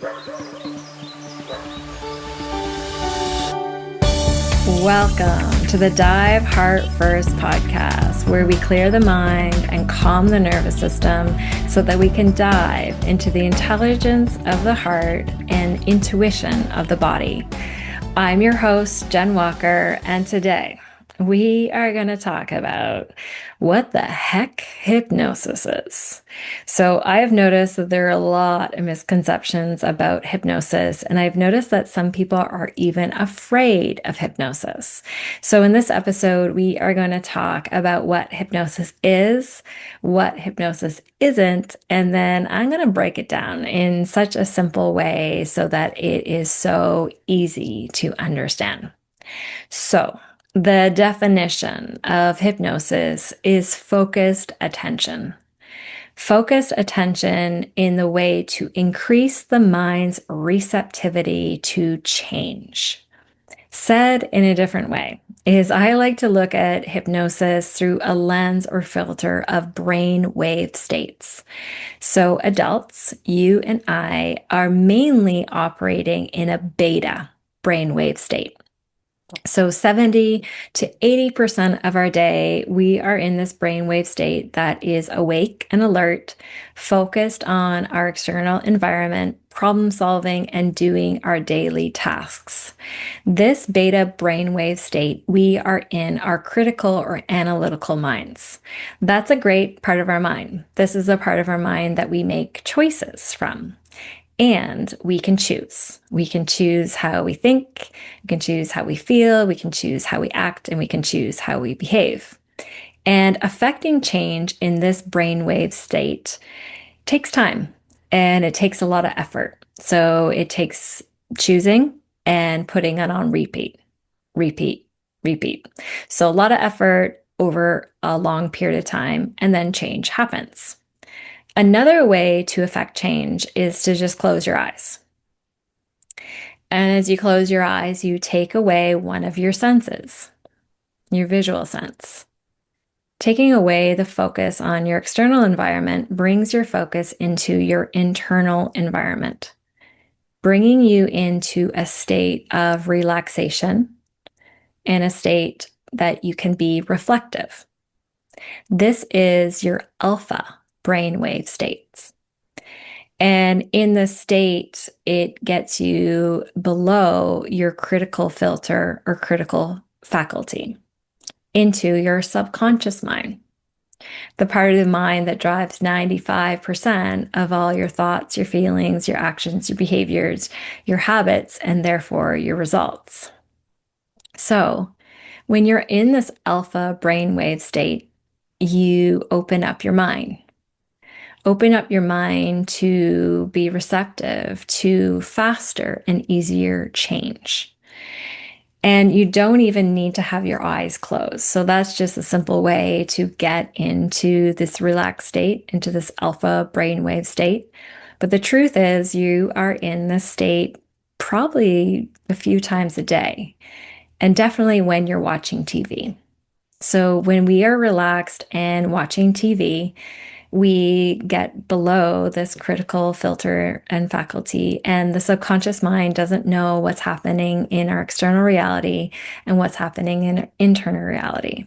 Welcome to the Dive Heart First podcast, where we clear the mind and calm the nervous system so that we can dive into the intelligence of the heart and intuition of the body. I'm your host, Jenn Walker, and today we are going to talk about what the heck hypnosis is. So I've noticed that there are a lot of misconceptions about hypnosis, and I've noticed that some people are even afraid of hypnosis. So in this episode, we are going to talk about what hypnosis is, what hypnosis isn't, and then I'm going to break it down in such a simple way so that it is so easy to understand. So, the definition of hypnosis is focused attention. Focused attention in the way to increase the mind's receptivity to change. Said in a different way is I like to look at hypnosis through a lens or filter of brainwave states. So adults, you and I, are mainly operating in a beta brainwave state. So 70 to 80% of our day, we are in this brainwave state that is awake and alert, focused on our external environment, problem solving, and doing our daily tasks. This beta brainwave state, we are in our critical or analytical minds. That's a great part of our mind. This is a part of our mind that we make choices from. And we can choose. We can choose how we think, we can choose how we feel, we can choose how we act, and we can choose how we behave. And affecting change in this brainwave state takes time and it takes a lot of effort. So it takes choosing and putting it on repeat, repeat, repeat. So a lot of effort over a long period of time, and then change happens. Another way to affect change is to just close your eyes. And as you close your eyes, you take away one of your senses, your visual sense. Taking away the focus on your external environment brings your focus into your internal environment, bringing you into a state of relaxation and a state that you can be reflective. This is your alpha brainwave states. And in this state, it gets you below your critical filter or critical faculty into your subconscious mind, the part of the mind that drives 95% of all your thoughts, your feelings, your actions, your behaviors, your habits, and therefore your results. So when you're in this alpha brainwave state, you open up your mind. Open up your mind to be receptive to faster and easier change. And you don't even need to have your eyes closed. So that's just a simple way to get into this relaxed state, into this alpha brainwave state. But the truth is, you are in this state probably a few times a day, and definitely when you're watching TV. So when we are relaxed and watching TV, we get below this critical filter and faculty, and the subconscious mind doesn't know what's happening in our external reality and what's happening in our internal reality.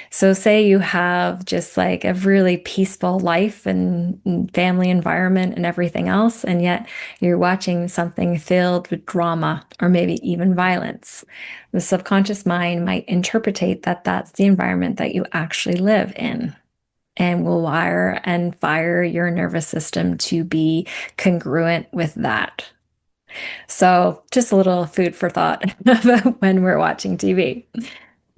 So say you have just like a really peaceful life and family environment and everything else, and yet you're watching something filled with drama or maybe even violence. The subconscious mind might interpret that that's the environment that you actually live in, and will wire and fire your nervous system to be congruent with that. So just a little food for thought about when we're watching TV.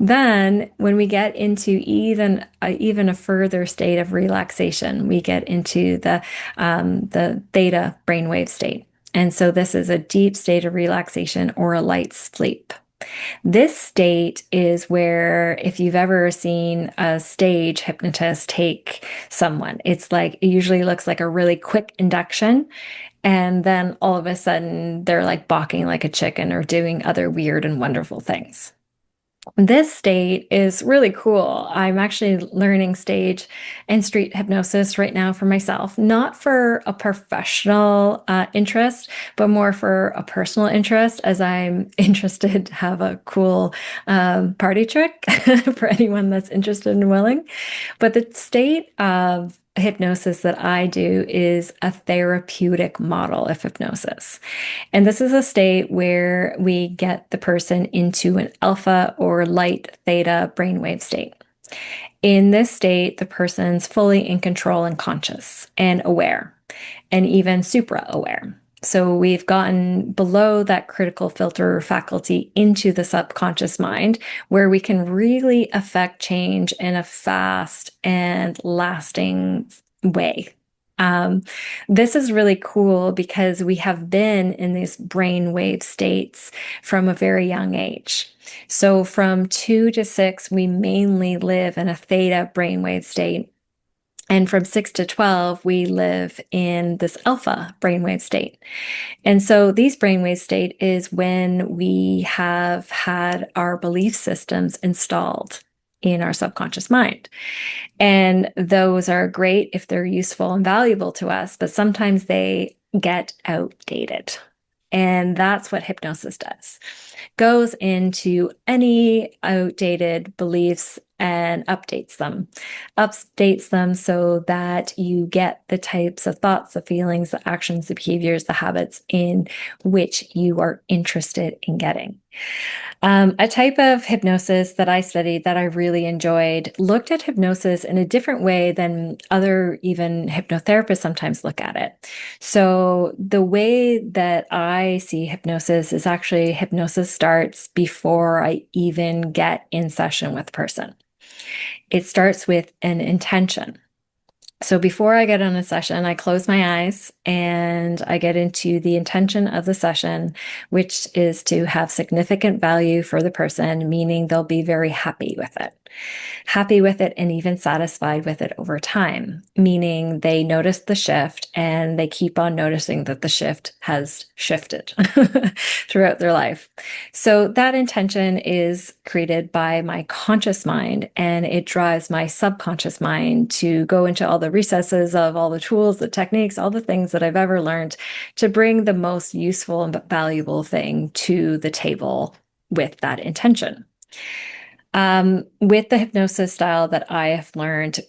Then when we get into even a further state of relaxation, we get into the theta brainwave state. And so this is a deep state of relaxation or a light sleep. This state is where, if you've ever seen a stage hypnotist take someone, it's like, it usually looks like a really quick induction. And then all of a sudden they're like balking like a chicken or doing other weird and wonderful things. This state is really cool. I'm actually learning stage and street hypnosis right now for myself, not for a professional interest, but more for a personal interest, as I'm interested to have a cool party trick for anyone that's interested and willing. But the state of hypnosis that I do is a therapeutic model of hypnosis. And this is a state where we get the person into an alpha or light theta brainwave state. In this state, the person's fully in control and conscious and aware, and even supra aware. So we've gotten below that critical filter faculty into the subconscious mind, where we can really affect change in a fast and lasting way. Um, this is really cool because we have been in these brainwave states from a very young age. So from 2 to 6, we mainly live in a theta brainwave state. And from 6 to 12, we live in this alpha brainwave state. And so these brainwave state is when we have had our belief systems installed in our subconscious mind. And those are great if they're useful and valuable to us, but sometimes they get outdated. And that's what hypnosis does. Goes into any outdated beliefs and updates them. Updates them so that you get the types of thoughts, the feelings, the actions, the behaviors, the habits in which you are interested in getting. A type of hypnosis that I studied that I really enjoyed looked at hypnosis in a different way than other even hypnotherapists sometimes look at it. So the way that I see hypnosis is actually hypnosis starts before I even get in session with a person. It starts with an intention. So before I get on a session, I close my eyes and I get into the intention of the session, which is to have significant value for the person, meaning they'll be very happy with it. Happy with it and even satisfied with it over time, meaning they notice the shift and they keep on noticing that the shift has shifted throughout their life. So that intention is created by my conscious mind, and it drives my subconscious mind to go into all the recesses of all the tools, the techniques, all the things that I've ever learned to bring the most useful and valuable thing to the table with that intention. With the hypnosis style that I have learned,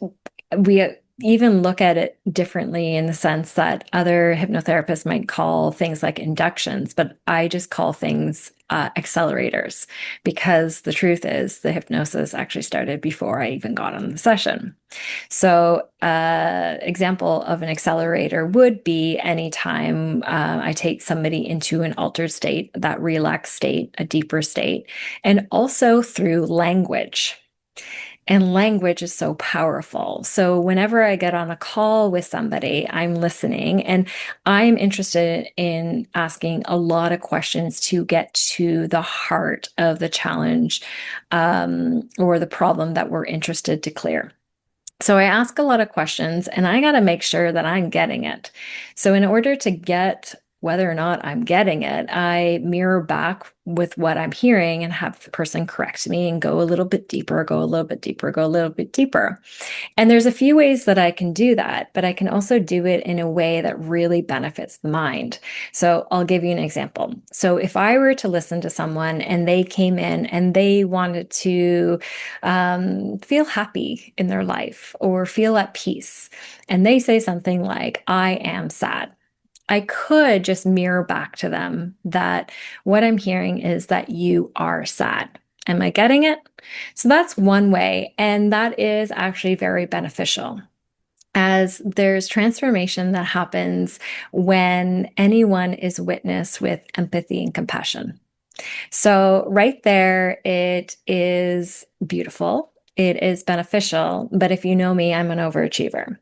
we even look at it differently in the sense that other hypnotherapists might call things like inductions, but I just call things accelerators, because the truth is the hypnosis actually started before I even got on the session. So, example of an accelerator would be anytime I take somebody into an altered state, that relaxed state, a deeper state, and also through language. And language is so powerful. So whenever I get on a call with somebody, I'm listening and I'm interested in asking a lot of questions to get to the heart of the challenge or the problem that we're interested to clear. So I ask a lot of questions and I got to make sure that I'm getting it. So in order to get whether or not I'm getting it, I mirror back with what I'm hearing and have the person correct me and go a little bit deeper, go a little bit deeper, go a little bit deeper. And there's a few ways that I can do that, but I can also do it in a way that really benefits the mind. So I'll give you an example. So if I were to listen to someone and they came in and they wanted to feel happy in their life or feel at peace, and they say something like, I am sad. I could just mirror back to them that what I'm hearing is that you are sad. Am I getting it? So that's one way. And that is actually very beneficial, as there's transformation that happens when anyone is witnessed with empathy and compassion. So, right there, it is beautiful. It is beneficial. But if you know me, I'm an overachiever.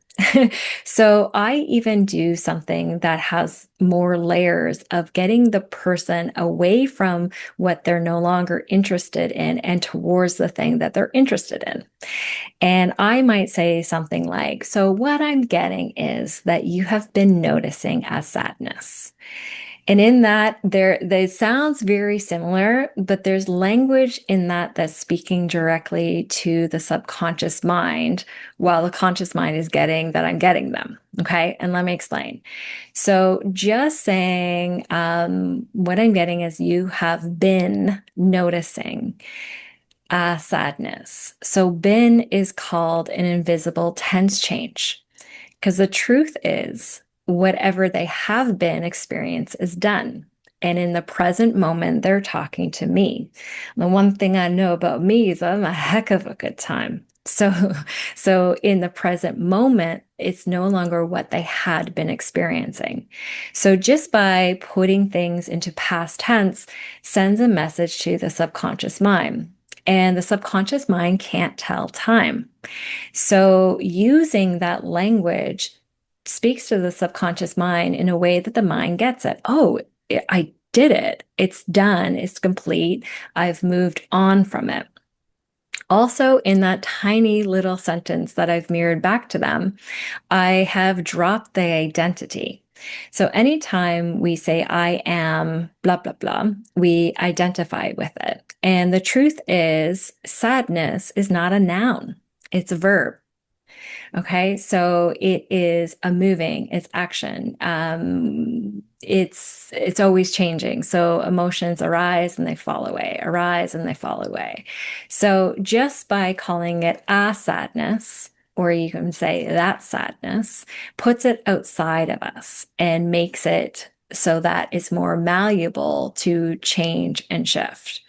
So, I even do something that has more layers of getting the person away from what they're no longer interested in and towards the thing that they're interested in. And I might say something like, so, what I'm getting is that you have been noticing as sadness. And in that, they sounds very similar, but there's language in that that's speaking directly to the subconscious mind, while the conscious mind is getting that I'm getting them. Okay, and let me explain. So, just saying, what I'm getting is you have been noticing sadness. So, been is called an invisible tense change. Because the truth is, whatever they have been experience is done. And in the present moment, they're talking to me. The one thing I know about me is I'm a heck of a good time. So in the present moment, it's no longer what they had been experiencing. So just by putting things into past tense sends a message to the subconscious mind. And the subconscious mind can't tell time. So, using that language speaks to the subconscious mind in a way that the mind gets it. Oh, I did it. It's done. It's complete. I've moved on from it. Also, in that tiny little sentence that I've mirrored back to them, I have dropped the identity. So anytime we say, I am blah, blah, blah, we identify with it. And the truth is, sadness is not a noun, it's a verb. Okay, so it is a moving, it's action. It's always changing. So emotions arise and they fall away, arise and they fall away. So just by calling it a sadness, or you can say that sadness, puts it outside of us and makes it so that it's more malleable to change and shift.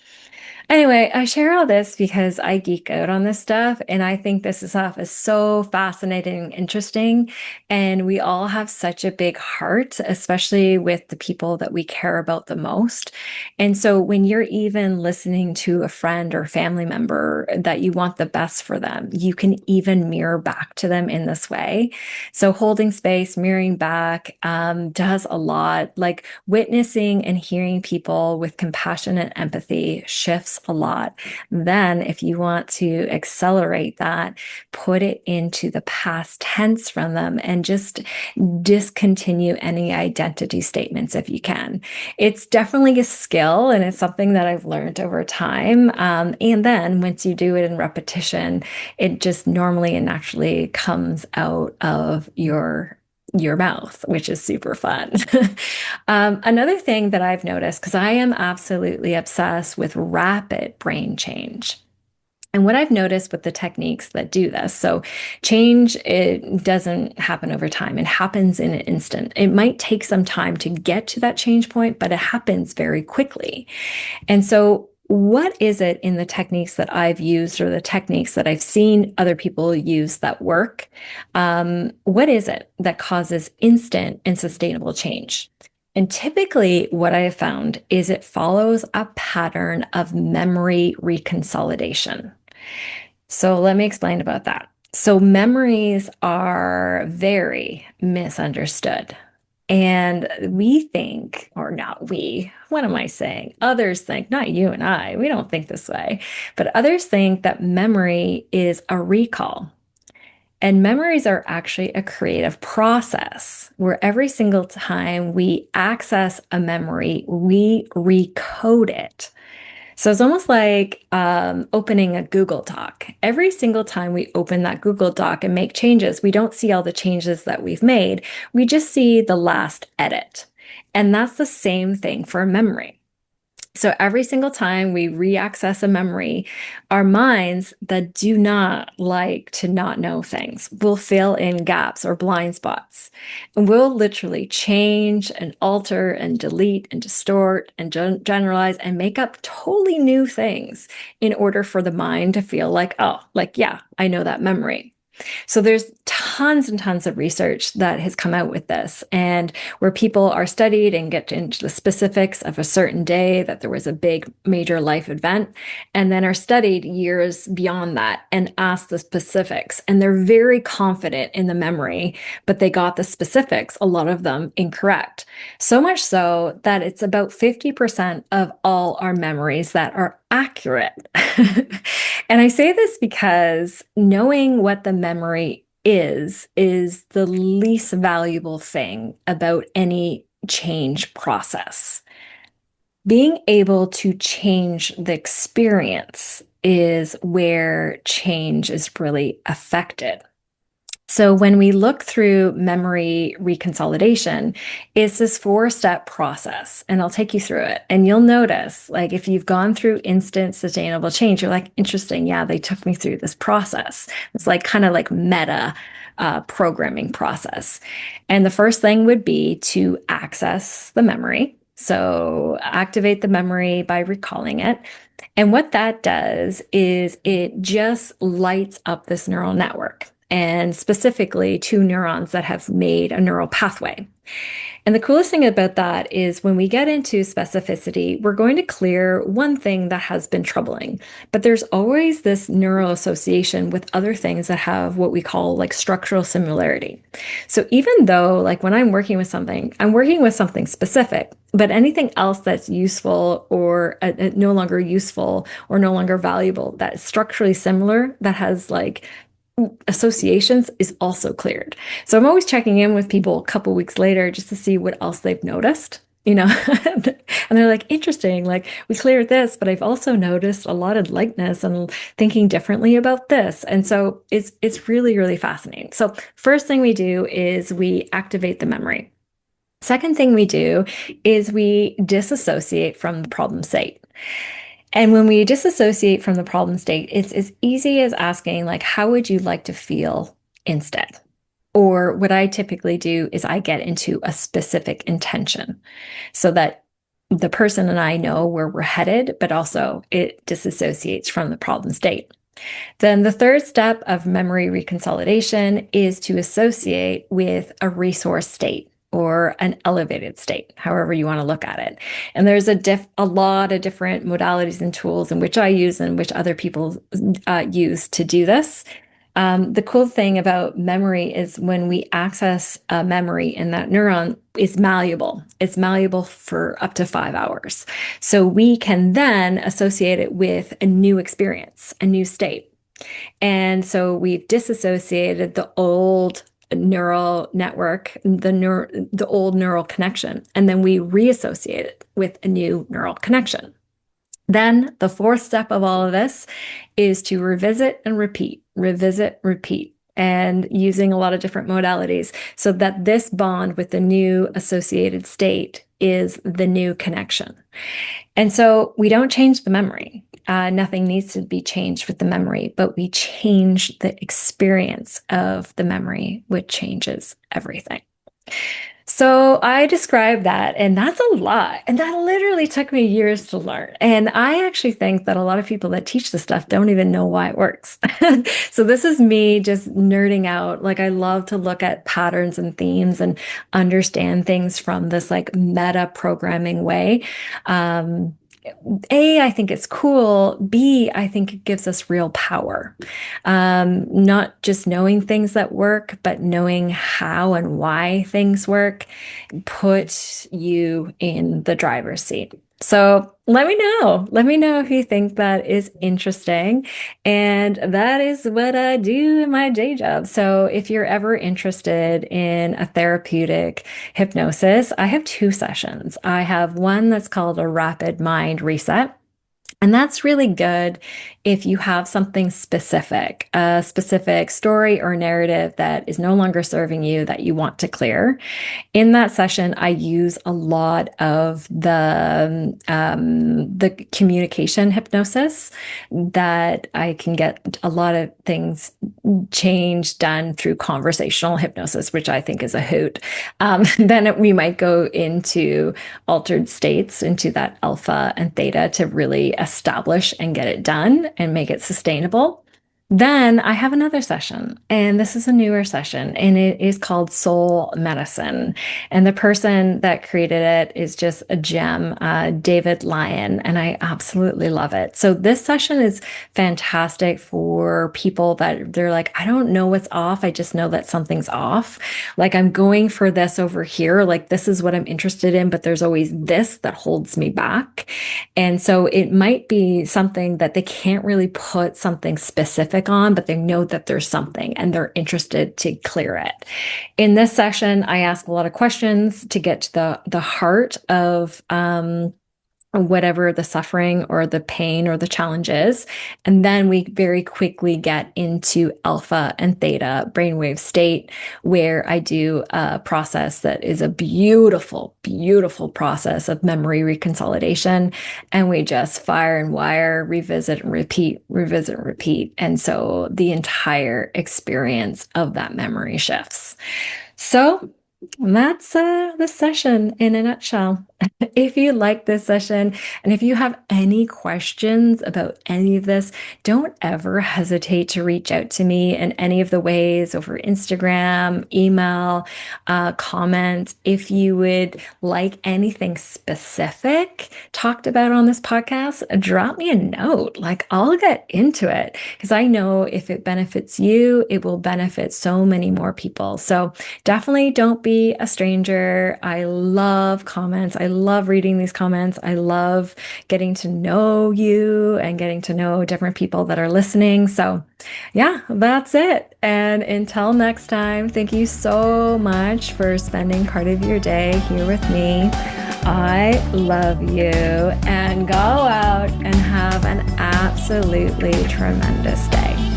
Anyway, I share all this because I geek out on this stuff and I think this stuff is so fascinating and interesting. And we all have such a big heart, especially with the people that we care about the most. And so when you're even listening to a friend or family member that you want the best for them, you can even mirror back to them in this way. So holding space, mirroring back, does a lot. Like witnessing and hearing people with compassion and empathy shifts a lot. Then, if you want to accelerate that, put it into the past tense from them and just discontinue any identity statements if you can. It's definitely a skill and it's something that I've learned over time. And then once you do it in repetition, it just normally and naturally comes out of your mouth, which is super fun. Another thing that I've noticed, because I am absolutely obsessed with rapid brain change. And what I've noticed with the techniques that do this, so change, it doesn't happen over time. It happens in an instant. It might take some time to get to that change point, but it happens very quickly. And so what is it in the techniques that I've used or the techniques that I've seen other people use that work? What is it that causes instant and sustainable change? And typically, what I have found is it follows a pattern of memory reconsolidation. So, let me explain about that. So, memories are very misunderstood. And we think, or not we, what am I saying? Others think, not you and I, we don't think this way, but others think that memory is a recall. And memories are actually a creative process where every single time we access a memory, we recode it. So it's almost like opening a Google Doc. Every single time we open that Google Doc and make changes, we don't see all the changes that we've made. We just see the last edit. And that's the same thing for memory. So every single time we reaccess a memory, our minds that do not like to not know things will fill in gaps or blind spots. And we'll literally change and alter and delete and distort and generalize and make up totally new things in order for the mind to feel like, oh, like, yeah, I know that memory. So there's tons and tons of research that has come out with this, and where people are studied and get into the specifics of a certain day that there was a big major life event, and then are studied years beyond that and asked the specifics. And they're very confident in the memory, but they got the specifics, a lot of them incorrect. So much so that it's about 50% of all our memories that are accurate. And I say this because knowing what the memory is the least valuable thing about any change process. Being able to change the experience is where change is really affected. So when we look through memory reconsolidation, it's this 4-step process, and I'll take you through it. And you'll notice, like, if you've gone through instant sustainable change, you're like, interesting. Yeah, they took me through this process. It's like kind of like meta programming process. And the first thing would be to access the memory. So activate the memory by recalling it. And what that does is it just lights up this neural network, and specifically 2 neurons that have made a neural pathway. And the coolest thing about that is when we get into specificity, we're going to clear one thing that has been troubling, but there's always this neural association with other things that have what we call like structural similarity. So even though, like, when I'm working with something, I'm working with something specific, but anything else that's useful or no longer useful or no longer valuable that's structurally similar, that has like associations, is also cleared. So I'm always checking in with people a couple weeks later just to see what else they've noticed, and they're like, interesting, like, we cleared this, but I've also noticed a lot of likeness and thinking differently about this. And so it's really, really fascinating. So first thing we do is we activate the memory. Second thing we do is we disassociate from the problem state. And when we disassociate from the problem state, it's as easy as asking, like, how would you like to feel instead? Or what I typically do is I get into a specific intention so that the person and I know where we're headed, but also it disassociates from the problem state. Then the third step of memory reconsolidation is to associate with a resource state or an elevated state, however you want to look at it. And there's a lot of different modalities and tools in which I use and which other people use to do this. The cool thing about memory is when we access a memory in that neuron, it's malleable. It's malleable for up to 5 hours. So we can then associate it with a new experience, a new state. And so we've disassociated the old neural network, the old neural connection, and then we reassociate it with a new neural connection. Then the fourth step of all of this is to revisit and repeat, and using a lot of different modalities so that this bond with the new associated state is the new connection. And so we don't change the memory. Nothing needs to be changed with the memory, but we change the experience of the memory, which changes everything. So I described that, and that's a lot. And that literally took me years to learn. And I actually think that a lot of people that teach this stuff don't even know why it works. So this is me just nerding out. Like, I love to look at patterns and themes and understand things from this like meta programming way. A, I think it's cool. B, I think it gives us real power. Not just knowing things that work, but knowing how and why things work, put you in the driver's seat. So let me know. Let me know if you think that is interesting. And that is what I do in my day job. So if you're ever interested in a therapeutic hypnosis, I have 2 sessions. I have one that's called a rapid mind reset. And that's really good if you have something specific, a specific story or narrative that is no longer serving you that you want to clear. In that session, I use a lot of the communication hypnosis, that I can get a lot of things changed, done through conversational hypnosis, which I think is a hoot. Then we might go into altered states, into that alpha and theta, to really establish and get it done and make it sustainable. Then I have another session, and this is a newer session, and it is called Soul Medicine. And the person that created it is just a gem, David Lyon, and I absolutely love it. So this session is fantastic for people that they're like, I don't know what's off. I just know that something's off. Like, I'm going for this over here. Like, this is what I'm interested in, but there's always this that holds me back. And so it might be something that they can't really put something specific topic on, but they know that there's something and they're interested to clear it. In this session, I ask a lot of questions to get to the heart of whatever the suffering or the pain or the challenge is. And then we very quickly get into alpha and theta brainwave state, where I do a process that is a beautiful, beautiful process of memory reconsolidation. And we just fire and wire, revisit and repeat, revisit and repeat. And so the entire experience of that memory shifts. So that's the session in a nutshell. If you like this session and if you have any questions about any of this, don't ever hesitate to reach out to me in any of the ways over Instagram, email, comment. If you would like anything specific talked about on this podcast, drop me a note. Like, I'll get into it because I know if it benefits you, it will benefit so many more people. So definitely don't be a stranger. I love comments. I love reading these comments. I love getting to know you and getting to know different people that are listening. So yeah, that's it. And until next time, thank you so much for spending part of your day here with me. I love you, and go out and have an absolutely tremendous day.